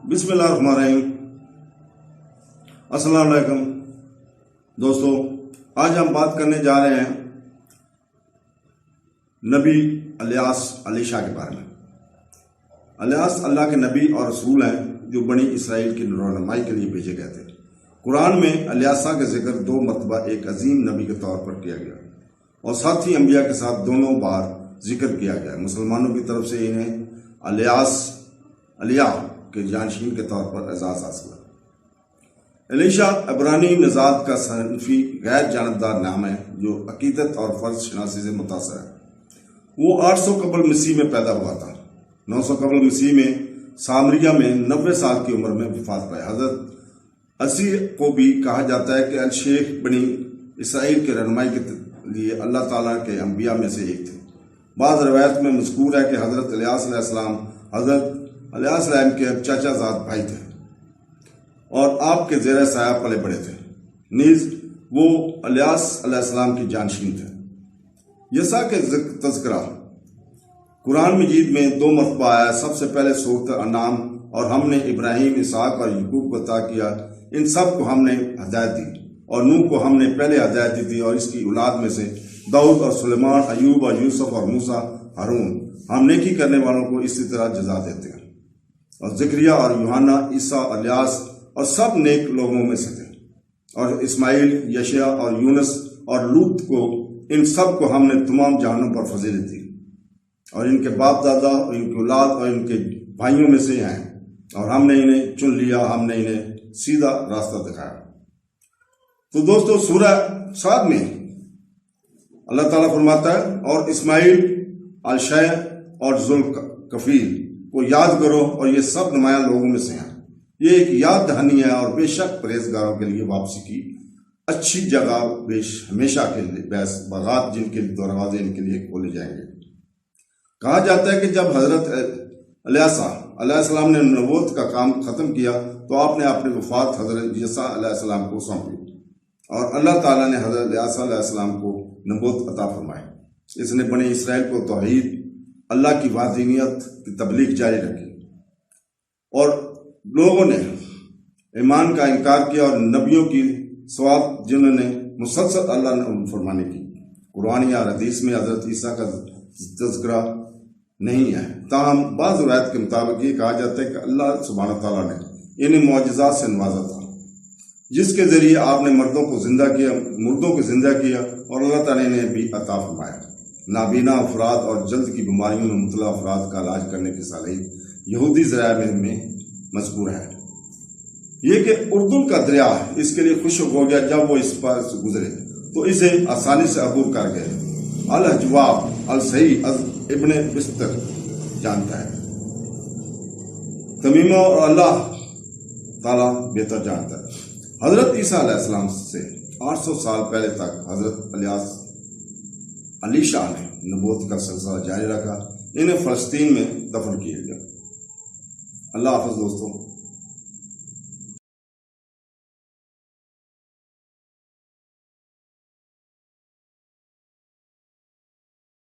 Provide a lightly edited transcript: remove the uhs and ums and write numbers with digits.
بسم اللہ الرحمن الرحیم۔ السلام علیکم دوستو، آج ہم بات کرنے جا رہے ہیں نبی الیاس علیہ شاہ کے بارے میں۔ الیاس اللہ کے نبی اور رسول ہیں جو بنی اسرائیل کی رہنمائی کے لیے بھیجے گئے تھے۔ قرآن میں الیاسا کا ذکر 2 مرتبہ ایک عظیم نبی کے طور پر کیا گیا اور ساتھ ہی انبیاء کے ساتھ دونوں بار ذکر کیا گیا۔ مسلمانوں کی طرف سے انہیں الیہ کے جانشین کے طور پر اعزاز حاصل ہے۔ الیشا عبرانی نژاد کا صنفی غیر جانبدار نام ہے جو عقیدت اور فرض شناسی سے متاثر ہے۔ وہ 800 قبل مسیح میں پیدا ہوا تھا۔ 900 قبل مسیح میں سامریہ میں 90 سال کی عمر میں وفات پائے۔ حضرت عیسی کو بھی کہا جاتا ہے کہ الشیخ بنی اسرائیل کے رہنمائی کے لیے اللہ تعالیٰ کے انبیاء میں سے ایک تھے۔ بعض روایت میں مذکور ہے کہ حضرت الیاس علیہ السلام حضرت الیاس علیہ السلام کے چاچا زاد بھائی تھے اور آپ کے زیر سایہ پلے بڑے تھے، نیز وہ الیاس علیہ السلام کی جانشین تھے۔ یسع کے تذکرہ قرآن مجید میں 2 مرتبہ آیا۔ سب سے پہلے سورۃ انعام، اور ہم نے ابراہیم، اسحاق اور یعقوب کو عطا کیا، ان سب کو ہم نے ہدایت دی، اور نوح کو ہم نے پہلے ہدایت دی تھی، اور اس کی اولاد میں سے داؤد اور سلیمان، ایوب اور یوسف اور موسیٰ، ہارون، ہم نیکی کرنے والوں کو اسی طرح جزا دیتے ہیں۔ اور زکریہ اور یوحنا، عیسیٰ، الیاس اور سب نیک لوگوں میں سے تھے، اور اسماعیل، یشیع اور یونس اور لوط کو، ان سب کو ہم نے تمام جہانوں پر فضیلت دی، اور ان کے باپ دادا اور ان کی اولاد اور ان کے بھائیوں میں سے ہیں، اور ہم نے انہیں چن لیا، ہم نے انہیں سیدھا راستہ دکھایا۔ تو دوستو، سورہ صاد میں اللہ تعالیٰ فرماتا ہے، اور اسماعیل، الشع اور ذوالکفیل کو یاد کرو، اور یہ سب نمایاں لوگوں میں سے ہیں۔ یہ ایک یاد دہانی ہے، اور بے شک پرہیزگاروں کے لیے واپسی کی اچھی جگہ ہمیشہ کے لیے باغات جن کے دروازے ان کے لیے کھولے جائیں گے۔ کہا جاتا ہے کہ جب حضرت الیاسا علیہ السلام نے نبوت کا کام ختم کیا تو آپ نے اپنی وفات حضرت یسع علیہ السلام کو سونپی، اور اللہ تعالیٰ نے حضرت الیاسا علیہ السلام کو نبوت عطا فرمائی۔ اس نے بنی اسرائیل کو توحید، اللہ کی وحدانیت کی تبلیغ جاری رکھی، اور لوگوں نے ایمان کا انکار کیا، اور نبیوں کی سوات جنہوں نے مسلسل اللہ نے فرمانی کی۔ قرآن یا حدیث میں حضرت عیسیٰ کا تذکرہ نہیں ہے، تاہم بعض روایت کے مطابق یہ کہا جاتا ہے کہ اللہ سبحانہ تعالیٰ نے انہیں معجزات سے نوازا تھا، جس کے ذریعے آپ نے مردوں کو زندہ کیا، اور اللہ تعالیٰ نے بھی عطا فرمایا۔ نابینا افراد اور جلد کی بیماریوں میں مبتلا افراد کا علاج کرنے کی صلاحیت یہودی ذرائع میں مذکور ہے۔ یہ کہ اردن کا دریا اس کے لیے خشک ہو گیا جب وہ اس پر سے گزرے تو اسے آسانی سے عبور کر گئے۔ الجواب الصحیح از ابن بستر جانتا ہے، تمیمہ اور اللہ تعالیٰ بہتر جانتا ہے۔ حضرت عیسیٰ علیہ السلام سے 800 سال پہلے تک حضرت الیاس علی شاہ نے نبوت کا سلسلہ جاری رکھا۔ انہیں فلسطین میں دفن کیا گیا۔ اللہ حافظ دوستوں۔